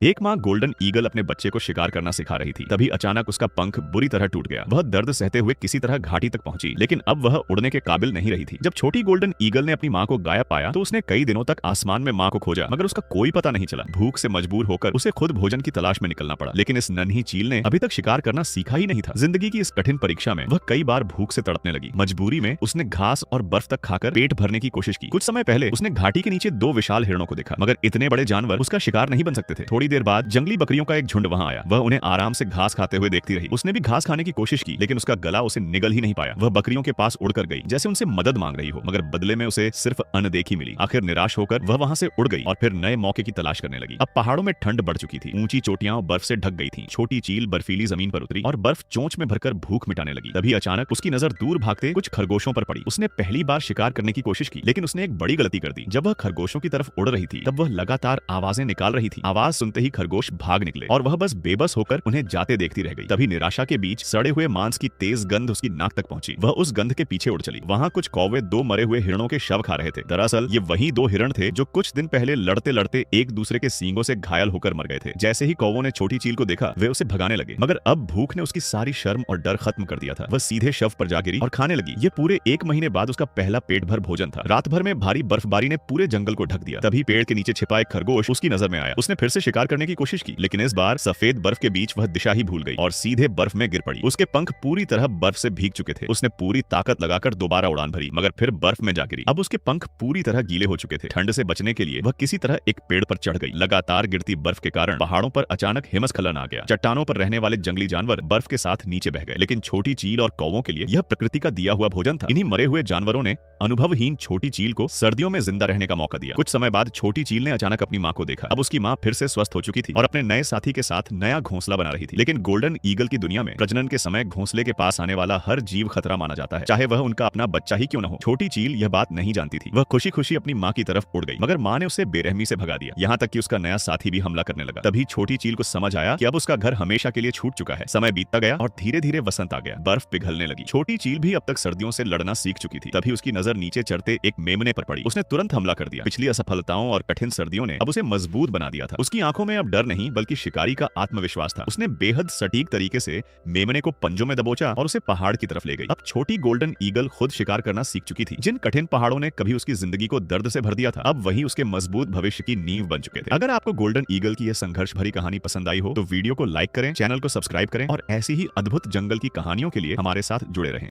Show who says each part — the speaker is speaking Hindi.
Speaker 1: एक माँ गोल्डन ईगल अपने बच्चे को शिकार करना सिखा रही थी। तभी अचानक उसका पंख बुरी तरह टूट गया। वह दर्द सहते हुए किसी तरह घाटी तक पहुंची, लेकिन अब वह उड़ने के काबिल नहीं रही थी। जब छोटी गोल्डन ईगल ने अपनी माँ को गायब पाया तो उसने कई दिनों तक आसमान में माँ को खोजा, मगर उसका कोई पता नहीं चला। भूख से मजबूर होकर उसे खुद भोजन की तलाश में निकलना पड़ा, लेकिन इस नन्ही चील ने अभी तक शिकार करना सीखा ही नहीं था। जिंदगी की इस कठिन परीक्षा में वह कई बार भूख से तड़पने लगी। मजबूरी में उसने घास और बर्फ तक खाकर पेट भरने की कोशिश की। कुछ समय पहले उसने घाटी के नीचे दो विशाल हिरणों को देखा, मगर इतने बड़े जानवर उसका शिकार नहीं बन सकते थे। थोड़ी देर बाद जंगली बकरियों का एक झुंड वहां आया। वह उन्हें आराम से घास खाते हुए देखती रही। उसने भी घास खाने की कोशिश की, लेकिन उसका गला उसे निगल ही नहीं पाया। वह बकरियों के पास उड़कर गई, जैसे उनसे मदद मांग रही हो, मगर बदले में उसे सिर्फ अनदेखी मिली। आखिर निराश होकर वह वहां से उड़ गई और फिर नए मौके की तलाश करने लगी। अब पहाड़ों में ठंड बढ़ चुकी थी। ऊंची चोटियां बर्फ से ढक गई थीं। छोटी चील बर्फीली जमीन पर उतरी और बर्फ चोंच में भरकर भूख मिटाने लगी। तभी अचानक उसकी नजर दूर भागते कुछ खरगोशों पर पड़ी। उसने पहली बार शिकार करने की कोशिश की, लेकिन उसने एक बड़ी गलती कर दी। जब वह खरगोशों की तरफ उड़ रही थी तब वह लगातार आवाजें निकाल रही थी। आवाज सुनते ही खरगोश भाग निकले और वह बस बेबस होकर उन्हें जाते देखती रह गई। तभी निराशा के बीच सड़े हुए मांस की तेज गंध उसकी नाक तक पहुंची। वह उस गंध के पीछे उड़ चली। वहां कुछ कौवे दो मरे हुए हिरणों के शव खा रहे थे। दरअसल ये वही दो हिरण थे जो कुछ दिन पहले लड़ते लड़ते एक दूसरे के सींगों से घायल होकर मर गए थे। जैसे ही कौवों ने छोटी चील को देखा वे उसे भगाने लगे, मगर अब भूख ने उसकी सारी शर्म और डर खत्म कर दिया था। वह सीधे शव पर जा गिरी और खाने लगी। ये पूरे 1 महीने बाद उसका पहला पेट भर भोजन था। रात भर में भारी बर्फबारी ने पूरे जंगल को ढक दिया। तभी पेड़ के नीचे छिपा एक खरगोश उसकी नजर में आया। उसने फिर से शिकार करने की कोशिश की, लेकिन इस बार सफेद बर्फ के बीच वह दिशा ही भूल गई और सीधे बर्फ में गिर पड़ी। उसके पंख पूरी तरह बर्फ से भीग चुके थे। उसने पूरी ताकत लगाकर दोबारा उड़ान भरी, मगर फिर बर्फ में जा गिरी। अब उसके पंख पूरी तरह गीले हो चुके थे। ठंड से बचने के लिए वह किसी तरह एक पेड़ पर चढ़ गई। लगातार गिरती बर्फ के कारण पहाड़ों पर अचानक हिमस्खलन आ गया। चट्टानों पर रहने वाले जंगली जानवर बर्फ के साथ नीचे बह गए, लेकिन छोटी चील और कौवों के लिए यह प्रकृति का दिया हुआ भोजन था। इन्हीं मरे हुए जानवरों ने अनुभवहीन छोटी चील को सर्दियों में जिंदा रहने का मौका दिया। कुछ समय बाद छोटी चील ने अचानक अपनी माँ को देखा। अब उसकी माँ फिर से स्वस्थ हो चुकी थी और अपने नए साथी के साथ नया घोंसला बना रही थी। लेकिन गोल्डन ईगल की दुनिया में प्रजनन के समय घोंसले के पास आने वाला हर जीव खतरा माना जाता है, चाहे वह उनका अपना बच्चा ही क्यों न हो। छोटी चील यह बात नहीं जानती थी। वह खुशी खुशी अपनी माँ की तरफ उड़ गई, मगर माँ ने उसे बेरहमी से भगा दिया। यहाँ तक कि उसका नया साथी भी हमला करने लगा। तभी छोटी चील को समझ आया कि अब उसका घर हमेशा के लिए छूट चुका है। समय बीतता गया और धीरे धीरे वसंत आ गया। बर्फ पिघलने लगी। छोटी चील भी अब तक सर्दियों से लड़ना सीख चुकी थी। तभी उसकी नजर नीचे चढ़ते एक मेमने पर पड़ी। उसने तुरंत हमला कर दिया। पिछली असफलताओं और कठिन सर्दियों ने अब उसे मजबूत बना दिया था। उसकी आंखों में अब डर नहीं बल्कि शिकारी का आत्मविश्वास था। उसने बेहद सटीक तरीके से मेमने को पंजों में दबोचा और उसे पहाड़ की तरफ ले गई। अब छोटी गोल्डन ईगल खुद शिकार करना सीख चुकी थी। जिन कठिन पहाड़ों ने कभी उसकी जिंदगी को दर्द से भर दिया था, अब वही उसके मजबूत भविष्य की नींव बन चुके थे। अगर आपको गोल्डन ईगल की यह संघर्ष भरी कहानी पसंद आई हो तो वीडियो को लाइक करें, चैनल को सब्सक्राइब करें और ऐसी ही अद्भुत जंगल की कहानियों के लिए हमारे साथ जुड़े रहें।